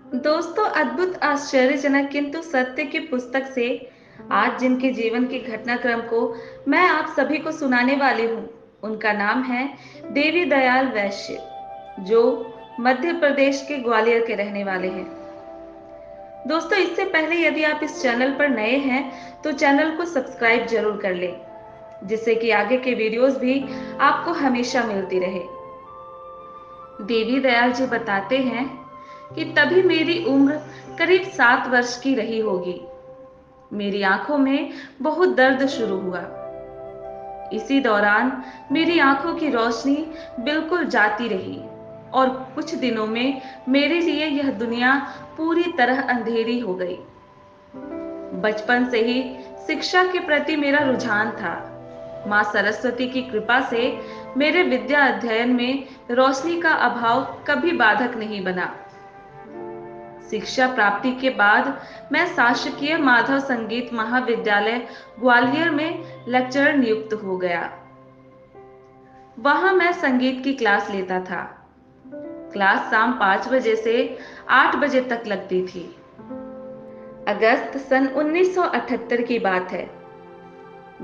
दोस्तों, अद्भुत आश्चर्यजनक किंतु सत्य की पुस्तक से आज जिनके जीवन के घटनाक्रम को मैं आप सभी को सुनाने वाली हूँ, उनका नाम है देवी दयाल वैश्य, जो मध्य प्रदेश के ग्वालियर के रहने वाले हैं। दोस्तों, इससे पहले यदि आप इस चैनल पर नए हैं तो चैनल को सब्सक्राइब जरूर कर लें, जिससे कि आगे के वीडियोस भी आपको हमेशा मिलती रहे। देवी दयाल जी बताते हैं कि तभी मेरी उम्र करीब 7 वर्ष की रही होगी। मेरी आंखों में बहुत दर्द शुरू हुआ। इसी दौरान मेरी आंखों की रोशनी बिल्कुल जाती रही और कुछ दिनों में मेरे लिए यह दुनिया पूरी तरह अंधेरी हो गई। बचपन से ही शिक्षा के प्रति मेरा रुझान था। माँ सरस्वती की कृपा से मेरे विद्या अध्ययन में रोशनी का अभाव कभी बाधक नहीं बना। शिक्षा प्राप्ति के बाद मैं शासकीय माधव संगीत महाविद्यालय ग्वालियर में लेक्चरर नियुक्त हो गया। वहां मैं संगीत की क्लास लेता था। क्लास शाम 5 बजे से 8 बजे तक लगती थी। अगस्त सन 1978 की बात है।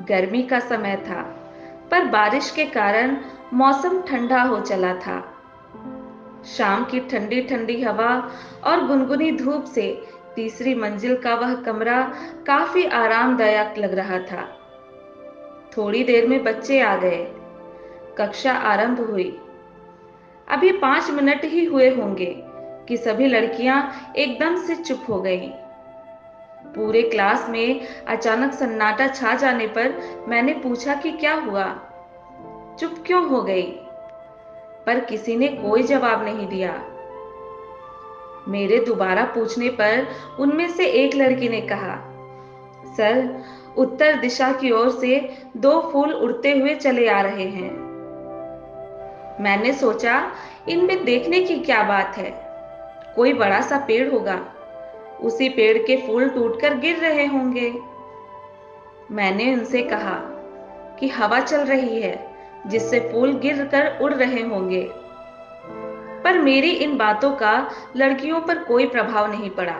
गर्मी का समय था, पर बारिश के कारण मौसम ठंडा हो चला था। शाम की ठंडी ठंडी हवा और गुनगुनी धूप से तीसरी मंजिल का वह कमरा काफी आरामदायक लग रहा था। थोड़ी देर में बच्चे आ गए। कक्षा आरंभ हुई। अभी 5 मिनट ही हुए होंगे कि सभी लड़कियां एकदम से चुप हो गईं। पूरे क्लास में अचानक सन्नाटा छा जाने पर मैंने पूछा कि क्या हुआ, चुप क्यों हो गई? पर किसी ने कोई जवाब नहीं दिया। मेरे दोबारा पूछने पर उनमें से एक लड़की ने कहा, सर, उत्तर दिशा की ओर से 2 फूल उड़ते हुए चले आ रहे हैं। मैंने सोचा, इनमें देखने की क्या बात है, कोई बड़ा सा पेड़ होगा, उसी पेड़ के फूल टूटकर गिर रहे होंगे। मैंने उनसे कहा कि हवा चल रही है, जिससे फूल गिरकर उड़ रहे होंगे। पर मेरी इन बातों का लड़कियों पर कोई प्रभाव नहीं पड़ा।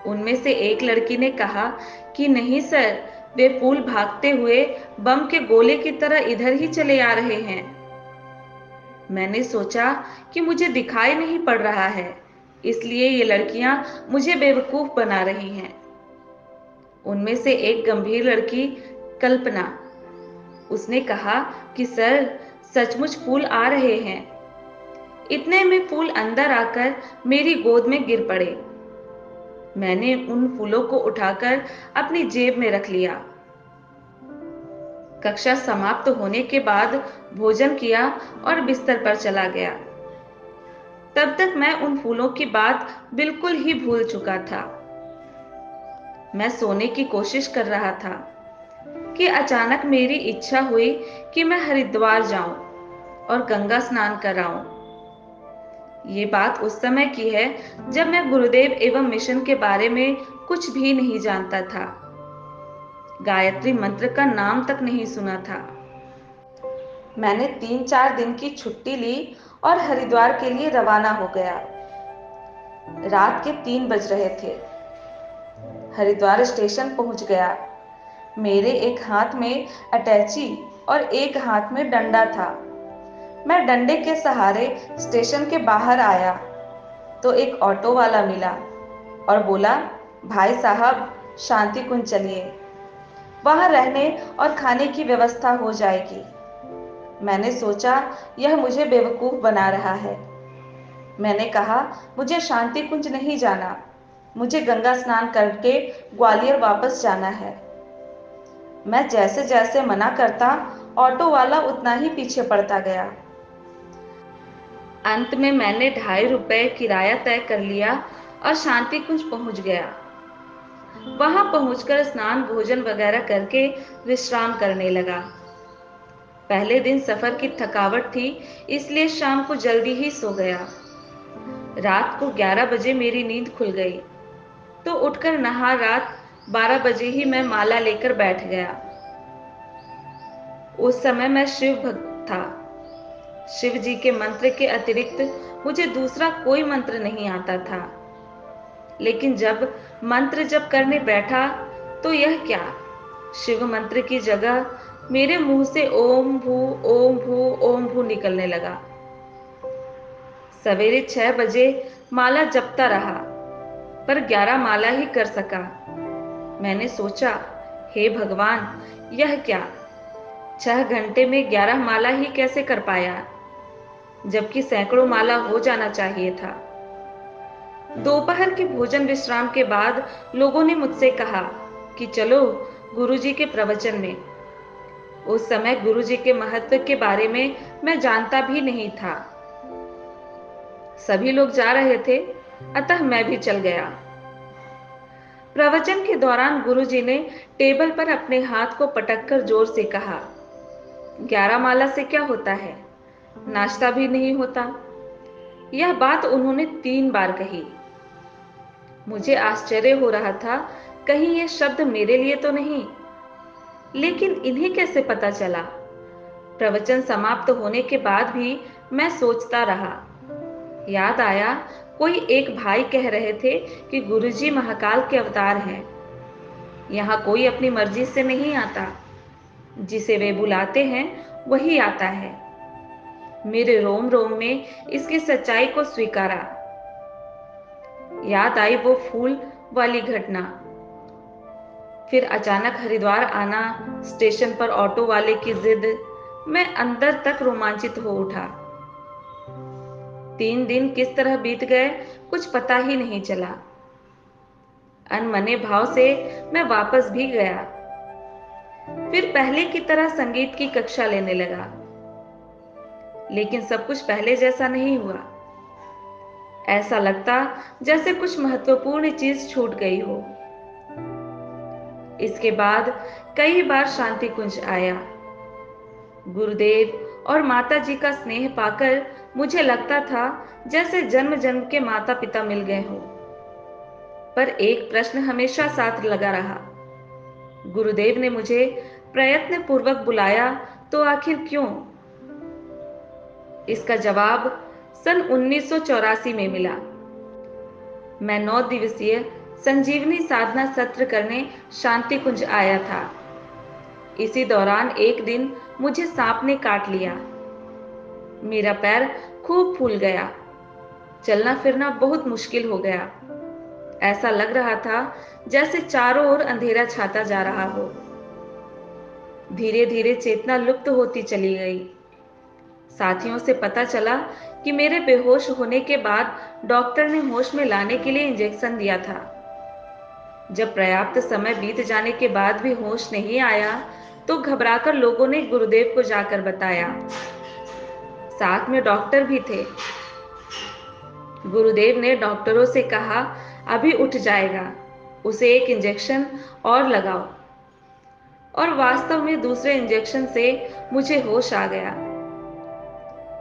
उनमें से एक लड़की ने कहा कि नहीं सर, वे फूल भागते हुए बम के गोले की तरह इधर ही चले आ रहे हैं। मैंने सोचा कि मुझे दिखाई नहीं पड़ रहा है, इसलिए ये लड़कियां मुझे बेवकूफ बना रही हैं। उनमें से एक गंभीर लड़की, कल्पना, उसने कहा कि सर, सचमुच फूल आ रहे हैं। इतने में फूल अंदर आकर मेरी गोद में गिर पड़े। मैंने उन फूलों को उठाकर अपनी जेब में रख लिया। कक्षा समाप्त होने के बाद भोजन किया और बिस्तर पर चला गया। तब तक मैं उन फूलों की बात बिल्कुल ही भूल चुका था। मैं सोने की कोशिश कर रहा था कि अचानक मेरी इच्छा हुई कि मैं हरिद्वार जाऊं और गंगा स्नान कराऊं। ये बात उस समय की है जब मैं गुरुदेव एवं मिशन के बारे में कुछ भी नहीं जानता था। गायत्री मंत्र का नाम तक नहीं सुना था। मैंने 3-4 दिन की छुट्टी ली और हरिद्वार के लिए रवाना हो गया। रात के 3 बज रहे थे। हरिद्वार स्टेशन पहुंच गया। मेरे एक हाथ में अटैची और एक हाथ में डंडा था। मैं डंडे के सहारे स्टेशन के बाहर आया तो एक ऑटो वाला मिला और बोला, भाई साहब, शांति कुंज चलिए, वहां रहने और खाने की व्यवस्था हो जाएगी। मैंने सोचा, यह मुझे बेवकूफ बना रहा है। मैंने कहा, मुझे शांति कुंज नहीं जाना, मुझे गंगा स्नान करके ग्वालियर वापस जाना है। मैं जैसे जैसे मना करता, ऑटो वाला उतना ही पीछे पड़ता गया। अंत में मैंने 2.5 रुपए किराया तय कर लिया और शांति कुंज पहुंच गया। वहां पहुंचकर स्नान भोजन वगैरह करके विश्राम करने लगा। पहले दिन सफर की थकावट थी, इसलिए शाम को जल्दी ही सो गया। रात को 11 बजे मेरी नींद खुल गई तो उठकर नहा रात 12 बजे ही मैं माला लेकर बैठ गया। उस समय मैं शिव भक्त था। शिव जी के मंत्र के अतिरिक्त मुझे दूसरा कोई मंत्र नहीं आता था। लेकिन जब मंत्र जप करने बैठा तो यह क्या, शिव मंत्र की जगह मेरे मुंह से ओम भू ओम भू ओम भू निकलने लगा। सवेरे 6 बजे माला जपता रहा, पर 11 माला ही कर सका। मैंने सोचा, हे भगवान, यह क्या, 6 घंटे में 11 माला ही कैसे कर पाया, जबकि सैकड़ों माला हो जाना चाहिए था। दोपहर के भोजन विश्राम के बाद लोगों ने मुझसे कहा कि चलो गुरुजी के प्रवचन में। उस समय गुरुजी के महत्व के बारे में मैं जानता भी नहीं था। सभी लोग जा रहे थे, अतः मैं भी चल गया। प्रवचन के दौरान गुरुजी ने टेबल पर अपने हाथ को पटककर जोर से कहा, 11 माला से क्या होता है, नाश्ता भी नहीं होता। यह बात उन्होंने 3 बार कही। मुझे आश्चर्य हो रहा था, कहीं ये शब्द मेरे लिए तो नहीं, लेकिन इन्हें कैसे पता चला। प्रवचन समाप्त होने के बाद भी मैं सोचता रहा। याद आया, कोई एक भाई कह रहे थे कि गुरुजी महाकाल के अवतार हैं। यहाँ कोई अपनी मर्जी से नहीं आता, जिसे वे बुलाते हैं वही आता है। मेरे रोम रोम में इसकी सच्चाई को स्वीकारा। याद आई वो फूल वाली घटना, फिर अचानक हरिद्वार आना, स्टेशन पर ऑटो वाले की जिद। मैं अंदर तक रोमांचित हो उठा। 3 दिन किस तरह बीत गए कुछ पता ही नहीं चला। अनमने भाव से मैं वापस भी गया, फिर पहले की तरह संगीत की कक्षा लेने लगा। लेकिन सब कुछ पहले जैसा नहीं हुआ। ऐसा लगता जैसे कुछ महत्वपूर्ण चीज छूट गई हो। इसके बाद कई बार शांति कुंज आया। गुरुदेव और माता जी का स्नेह पाकर मुझे लगता था जैसे जन्म जन्म के माता पिता मिल गए हों। पर एक प्रश्न हमेशा साथ लगा रहा। गुरुदेव ने मुझे प्रयत्न पूर्वक बुलाया तो आखिर क्यों? इसका जवाब सन 1984 में मिला। मैं 9 दिवसीय संजीवनी साधना सत्र करने शांति कुंज आया था। इसी दौरान एक दिन मुझे सांप ने काट लिया। मेरा पैर खूब फूल गया, चलना फिरना बहुत मुश्किल हो गया। ऐसा लग रहा था जैसे चारों ओर अंधेरा छाता जा रहा हो। धीरे धीरे चेतना लुप्त होती चली गई। साथियों से पता चला कि मेरे बेहोश होने के बाद डॉक्टर ने होश में लाने के लिए इंजेक्शन दिया था। जब पर्याप्त समय बीत जाने के बाद भी होश नहीं आया तो घबराकर लोगों ने गुरुदेव को जाकर बताया। साथ में डॉक्टर भी थे। गुरुदेव ने डॉक्टरों से कहा, अभी उठ जाएगा, उसे एक इंजेक्शन और लगाओ। और वास्तव में दूसरे इंजेक्शन से मुझे होश आ गया।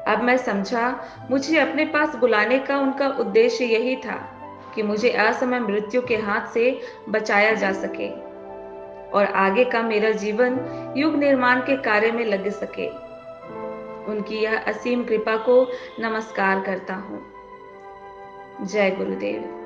अब मैं समझा, मुझे अपने पास बुलाने का उनका उद्देश्य यही था कि मुझे असमय मृत्यु के हाथ से बचाया जा सके और आगे का मेरा जीवन युग निर्माण के कार्य में लग सके। उनकी यह असीम कृपा को नमस्कार करता हूँ। जय गुरुदेव।